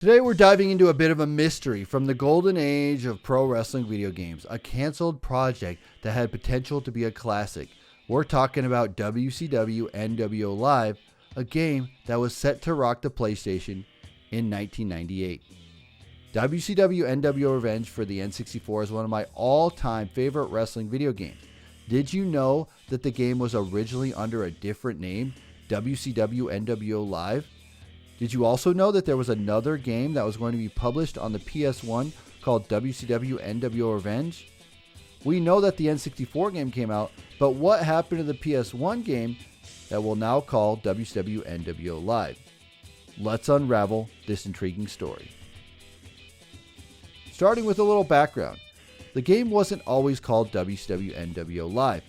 Today we're diving into a bit of a mystery from the golden age of pro wrestling video games, a canceled project that had potential to be a classic. We're talking about WCW nWo Live, a game that was set to rock the PlayStation in 1998. WCW nWo Revenge for the N64 is one of my all-time favorite wrestling video games. Did you know that the game was originally under a different name, WCW nWo Live? Did you also know that there was another game that was going to be published on the PS1 called WCW nWo Revenge? We know that the N64 game came out, but what happened to the PS1 game that we'll now call WCW nWo Live? Let's unravel this intriguing story. Starting with a little background, the game wasn't always called WCW nWo Live.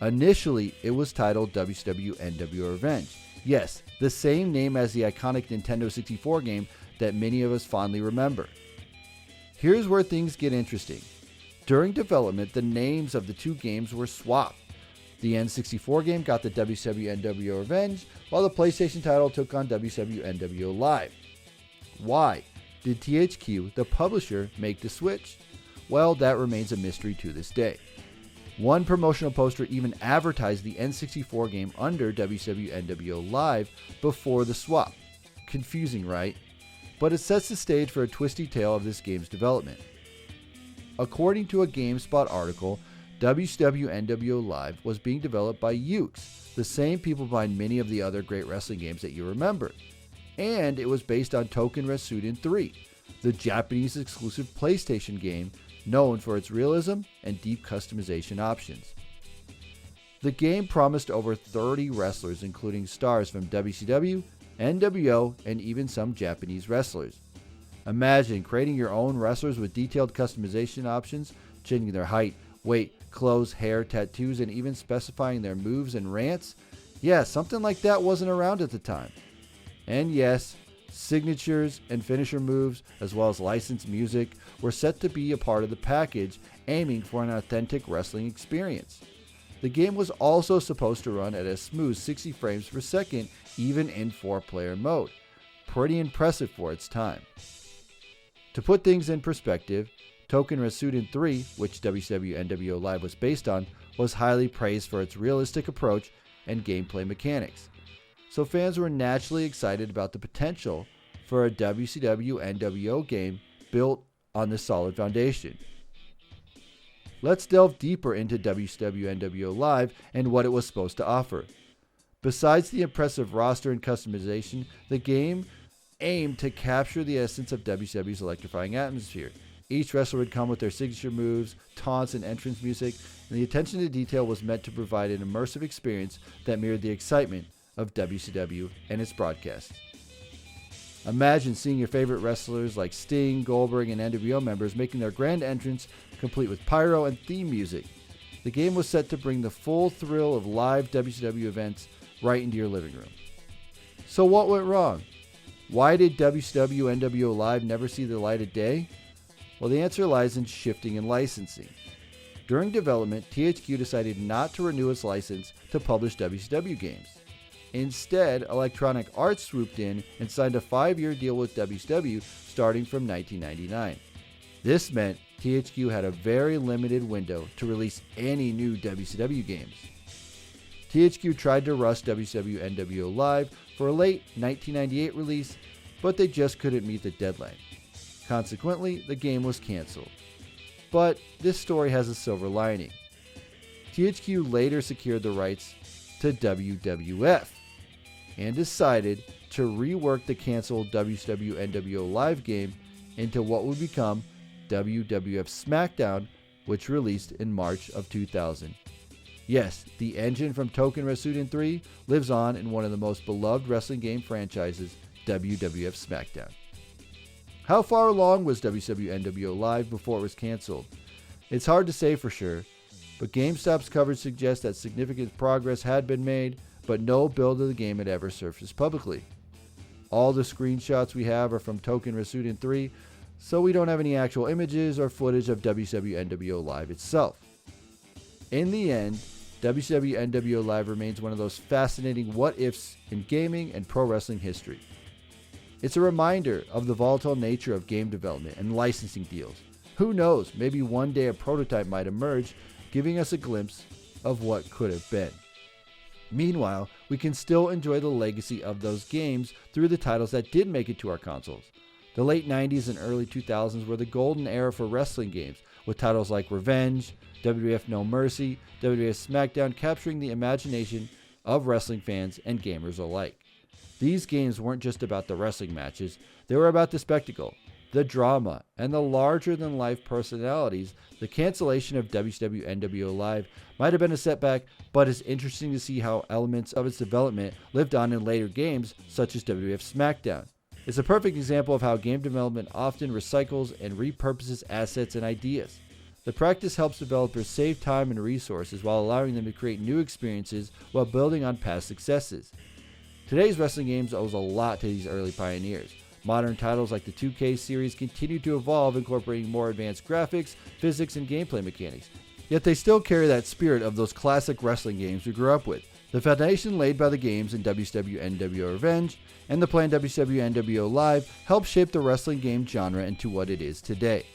Initially, it was titled WCW nWo Revenge. Yes, the same name as the iconic Nintendo 64 game that many of us fondly remember. Here's where things get interesting. During development, the names of the two games were swapped. The N64 game got the WCW nWo Revenge, while the PlayStation title took on WCW nWo Live. Why did THQ, the publisher, make the switch? Well, that remains a mystery to this day. One promotional poster even advertised the N64 game under WCW nWo Live before the swap. Confusing, right? But it sets the stage for a twisty tale of this game's development. According to a GameSpot article, WCW nWo Live was being developed by Yukes, the same people behind many of the other great wrestling games that you remember. And it was based on Toukon Retsuden 3, the Japanese exclusive PlayStation game known for its realism and deep customization options. The game promised over 30 wrestlers, including stars from WCW, nWo, and even some Japanese wrestlers. Imagine creating your own wrestlers with detailed customization options, changing their height, weight, clothes, hair, tattoos, and even specifying their moves and rants. Yeah, something like that wasn't around at the time. And yes, signatures and finisher moves, as well as licensed music, were set to be a part of the package, aiming for an authentic wrestling experience. The game was also supposed to run at a smooth 60 frames per second, even in 4-player mode. Pretty impressive for its time. To put things in perspective, Toukon Retsuden 3, which WCW nWo Live was based on, was highly praised for its realistic approach and gameplay mechanics. So fans were naturally excited about the potential for a WCW nWo game built on this solid foundation. Let's delve deeper into WCW nWo Live and what it was supposed to offer. Besides the impressive roster and customization, the game aimed to capture the essence of WCW's electrifying atmosphere. Each wrestler would come with their signature moves, taunts, and entrance music, and the attention to detail was meant to provide an immersive experience that mirrored the excitement of WCW and its broadcasts. Imagine seeing your favorite wrestlers like Sting, Goldberg, and nWo members making their grand entrance, complete with pyro and theme music. The game was set to bring the full thrill of live WCW events right into your living room. So what went wrong? Why did WCW nWo Live never see the light of day? Well, the answer lies in shifting and licensing. During development, THQ decided not to renew its license to publish WCW games. Instead, Electronic Arts swooped in and signed a 5-year deal with WCW starting from 1999. This meant THQ had a very limited window to release any new WCW games. THQ tried to rush WCW nWo Live for a late 1998 release, but they just couldn't meet the deadline. Consequently, the game was canceled. But this story has a silver lining. THQ later secured the rights to WWF and decided to rework the canceled WCW nWo Live game into what would become WWF SmackDown, which released in March of 2000. Yes, the engine from Toukon Retsuden 3 lives on in one of the most beloved wrestling game franchises, WWF SmackDown. How far along was WCW nWo Live before it was canceled? It's hard to say for sure, but GameStop's coverage suggests that significant progress had been made, but no build of the game had ever surfaced publicly. All the screenshots we have are from Toukon Retsuden 3, so we don't have any actual images or footage of WCW nWo Live itself. In the end, WCW nWo Live remains one of those fascinating what-ifs in gaming and pro wrestling history. It's a reminder of the volatile nature of game development and licensing deals. Who knows, maybe one day a prototype might emerge, giving us a glimpse of what could have been. Meanwhile, we can still enjoy the legacy of those games through the titles that did make it to our consoles. The late 90s and early 2000s were the golden era for wrestling games, with titles like Revenge, WWF No Mercy, WWF SmackDown capturing the imagination of wrestling fans and gamers alike. These games weren't just about the wrestling matches, they were about the spectacle, the drama, and the larger-than-life personalities. The cancellation of WCW nWo Live might have been a setback, but it's interesting to see how elements of its development lived on in later games, such as WWF SmackDown. It's a perfect example of how game development often recycles and repurposes assets and ideas. The practice helps developers save time and resources while allowing them to create new experiences while building on past successes. Today's wrestling games owes a lot to these early pioneers. Modern titles like the 2K series continue to evolve, incorporating more advanced graphics, physics, and gameplay mechanics. Yet they still carry that spirit of those classic wrestling games we grew up with. The foundation laid by the games in WCW nWo Revenge and the planned WCW nWo Live helped shape the wrestling game genre into what it is today.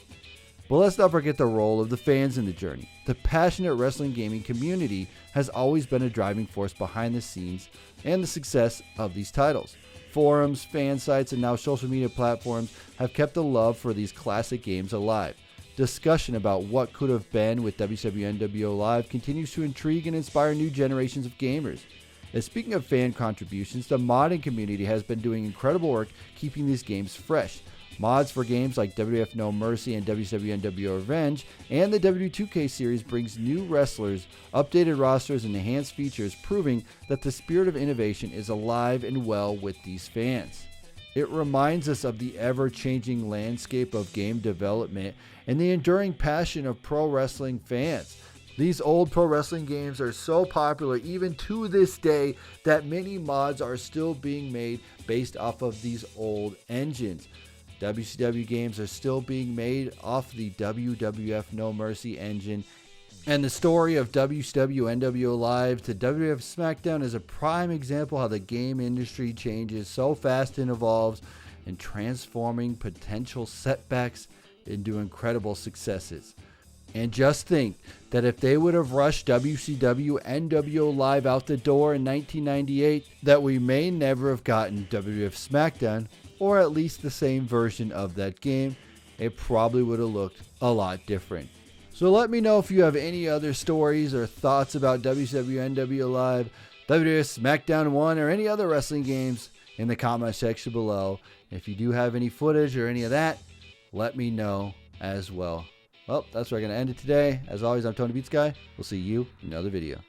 But let's not forget the role of the fans in the journey. The passionate wrestling gaming community has always been a driving force behind the scenes and the success of these titles. Forums, fan sites, and now social media platforms have kept the love for these classic games alive. Discussion about what could have been with WCW nWo Live continues to intrigue and inspire new generations of gamers. And speaking of fan contributions, the modding community has been doing incredible work keeping these games fresh. Mods for games like WWF No Mercy and WCW nWo Revenge and the W2K series brings new wrestlers, updated rosters, and enhanced features, proving that the spirit of innovation is alive and well with these fans. It reminds us of the ever-changing landscape of game development and the enduring passion of pro wrestling fans. These old pro wrestling games are so popular even to this day that many mods are still being made based off of these old engines. WCW games are still being made off the WWF No Mercy engine, and the story of WCW nWo Live to WWF SmackDown is a prime example how the game industry changes so fast and evolves, and transforming potential setbacks into incredible successes. And just think that if they would have rushed WCW nWo Live out the door in 1998, that we may never have gotten WWF SmackDown, or at least the same version of that game. It probably would have looked a lot different. So let me know if you have any other stories or thoughts about WCW nWo Live, WWF SmackDown 1, or any other wrestling games in the comment section below. If you do have any footage or any of that, let me know as well. Well, that's where I'm going to end it today. As always, I'm TonyPizzaGuy. We'll see you in another video.